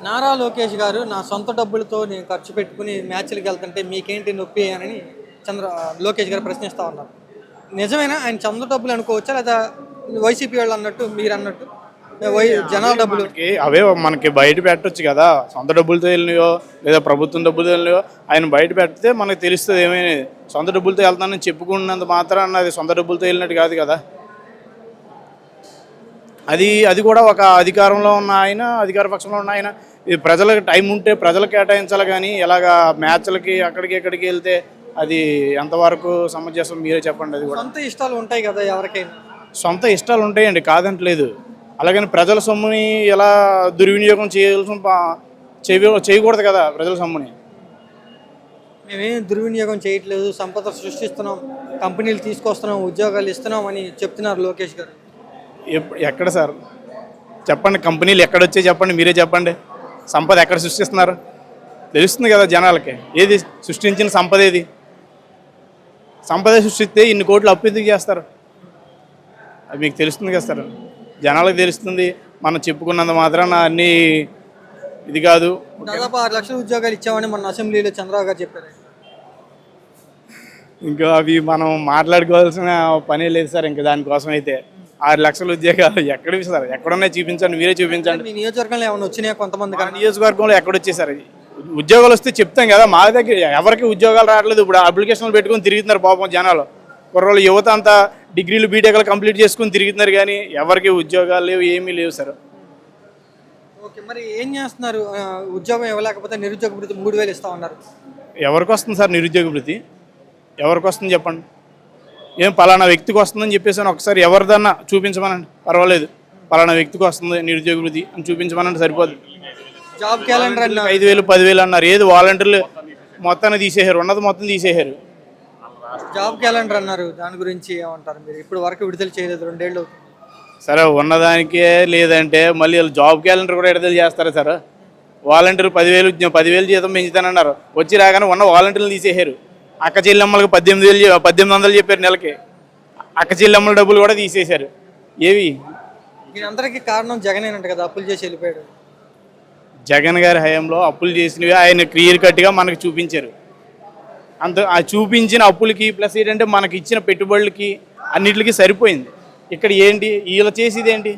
నారా లోకేష్ గారు నా సొంత డబ్బులతో నేను ఖర్చు పెట్టుకుని మ్యాచ్లకు వెళ్తుంటే మీకేంటి నొప్పి అని లోకేష్ గారు ప్రశ్నిస్తూ ఉన్నారు. నిజమేనా? ఆయన సొంత డబ్బులు అనుకోవచ్చా, లేదా వైసీపీ వాళ్ళు అన్నట్టు మీరు అన్నట్టు జనాల డబ్బులు అవే మనకి బయట పెట్టొచ్చు కదా. సొంత డబ్బులతో వెళ్ళినాయో లేదా ప్రభుత్వం డబ్బులతో వెళ్ళినాయో ఆయన బయట పెడితే మనకు తెలుస్తుంది. ఏమైనా సొంత డబ్బులతో వెళ్తానని చెప్పుకున్నంత మాత్రం అది సొంత డబ్బులతో వెళ్ళినట్టు కాదు కదా. అది కూడా ఒక అధికారంలో ఉన్న ఆయన, అధికార పక్షంలో ఉన్న ఆయన ప్రజలకు టైం ఉంటే ప్రజలు కేటాయించాలి. కానీ ఇలాగా మ్యాచ్లకి అక్కడికి ఇక్కడికి వెళ్తే అది ఎంతవరకు సమంజసం మీరే చెప్పండి. అది కూడా సొంత ఇష్టాలు ఉంటాయి కదా ఎవరికైనా. సొంత ఇష్టాలు ఉంటాయండి, కాదంటలేదు. అలాగని ప్రజల సొమ్ముని ఎలా దుర్వినియోగం చేయకూడదు కదా. ప్రజల సొమ్ముని మేమేం దుర్వినియోగం చేయట్లేదు, సంపద సృష్టిస్తున్నాం, కంపెనీలు తీసుకొస్తున్నాం, ఉద్యోగాలు ఇస్తున్నాం అని చెప్తున్నారు లోకేష్ గారు. ఎక్కడ సార్ చెప్పండి, కంపెనీలు ఎక్కడొచ్చాయి చెప్పండి, మీరే చెప్పండి. సంపద ఎక్కడ సృష్టిస్తున్నారు తెలుస్తుంది కదా జనాలకి. ఏది సృష్టించిన సంపద ఏది? సంపద సృష్టిస్తే ఇన్ని కోట్లు అప్పు ఎందుకు చేస్తారు? అది మీకు తెలుస్తుంది కదా సార్, జనాలకు తెలుస్తుంది. మనం చెప్పుకున్నంత మాత్రాన అన్నీ ఇది కాదు. దాదాపు 6 లక్షల ఉద్యోగాలు ఇచ్చామని మన అసెంబ్లీలో చంద్రబాబు గారు చెప్పారు. ఇంకా అవి మనం మాట్లాడుకోవాల్సిన పనే లేదు సార్. ఇంకా దానికోసం అయితే 6 లక్షల ఉద్యోగాలు ఎక్కడివి సార్? ఎక్కడున్నాయి చూపించండి, మీరే చూపించండి. మీ నియోజకవర్గంలో ఏమైనా వచ్చినాయా? కొంతమంది నియోజకవర్గంలో ఎక్కడొచ్చేసారు ఉద్యోగాలు? వస్తే చెప్తాం కదా. మా దగ్గర ఎవరికి ఉద్యోగాలు రావట్లేదు. ఇప్పుడు అప్లికేషన్లు పెట్టుకుని తిరుగుతున్నారు పాపం జనాలు. కుర్రోళ్ళు యువత అంతా డిగ్రీలు బీటెక్లు కంప్లీట్ చేసుకుని తిరుగుతున్నారు, కానీ ఎవరికి ఉద్యోగాలు లేవు, ఏమీ లేవు సార్. ఓకే, మరి ఏం చేస్తున్నారు? ఉద్యోగం ఇవ్వలేకపోతే నిరుద్యోగ భృతి 3000 ఇస్తా ఉన్నారు. ఎవరికి వస్తుంది సార్ నిరుద్యోగ భృతి? ఎవరికి వస్తుంది చెప్పండి? ఏం పలానా వ్యక్తికి వస్తుందని చెప్పేసి ఒకసారి ఎవరిదన్నా చూపించమనండి, పర్వాలేదు. పలానా వ్యక్తికి వస్తుంది నిరుద్యోగ భృతి అని చూపించమనండి, సరిపోదు. జాబ్ క్యాలెండర్ 5,000 10,000 అన్నారు. ఏది వాలంటీర్లు మొత్తాన్ని తీసేశారు, ఉన్నది మొత్తం తీసేశారు. జాబ్ క్యాలెండర్ అన్నారు, దాని గురించి ఏమంటారు మీరు? ఇప్పుడు వరకు విడుదల చేయలేదు, 2 ఏళ్ళు అవుతుంది. సరే, ఉన్నదానికే లేదంటే మళ్ళీ జాబ్ క్యాలెండర్ కూడా విడుదల చేస్తారా సార్? వాలంటీర్ 10,000 జీతం పెంచుతానన్నారు, వచ్చి రాగానే ఉన్న వాలంటీర్లు తీసేశారు. అక్క చెల్లెమ్మలకు 18,000 చెప్పారు నెలకి. అక్క చెల్లెమ్మల డబ్బులు కూడా తీసేశారు. ఏవి? దీనందరికీ కారణం జగనేనంట కదా, అప్పులు చేసి వెళ్ళిపోయాడు. జగన్ గారి హయాంలో అప్పులు చేసినవి ఆయన క్లియర్ కట్గా మనకు చూపించారు. ఆ చూపించిన అప్పులకి ప్లస్ ఏంటంటే మనకి ఇచ్చిన పెట్టుబడులకి అన్నిటికీ సరిపోయింది. ఇక్కడ ఏంటి వీళ్ళు చేసేది ఏంటి?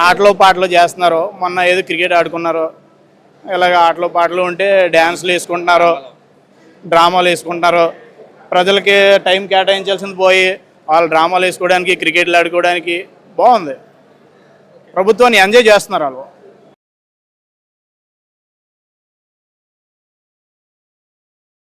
ఆటలో పాటలు చేస్తున్నారు. మొన్న ఏదో క్రికెట్ ఆడుకున్నారు, ఇలాగ ఆటలో పాటలు ఉంటే డ్యాన్సులు వేసుకుంటున్నారు, డ్రామాలు వేసుకుంటున్నారు. ప్రజలకి టైం కేటాయించాల్సింది పోయి వాళ్ళు డ్రామాలు వేసుకోవడానికి, క్రికెట్లు ఆడుకోవడానికి బాగుంది. ప్రభుత్వాన్ని ఎంజాయ్ చేస్తున్నారు వాళ్ళు.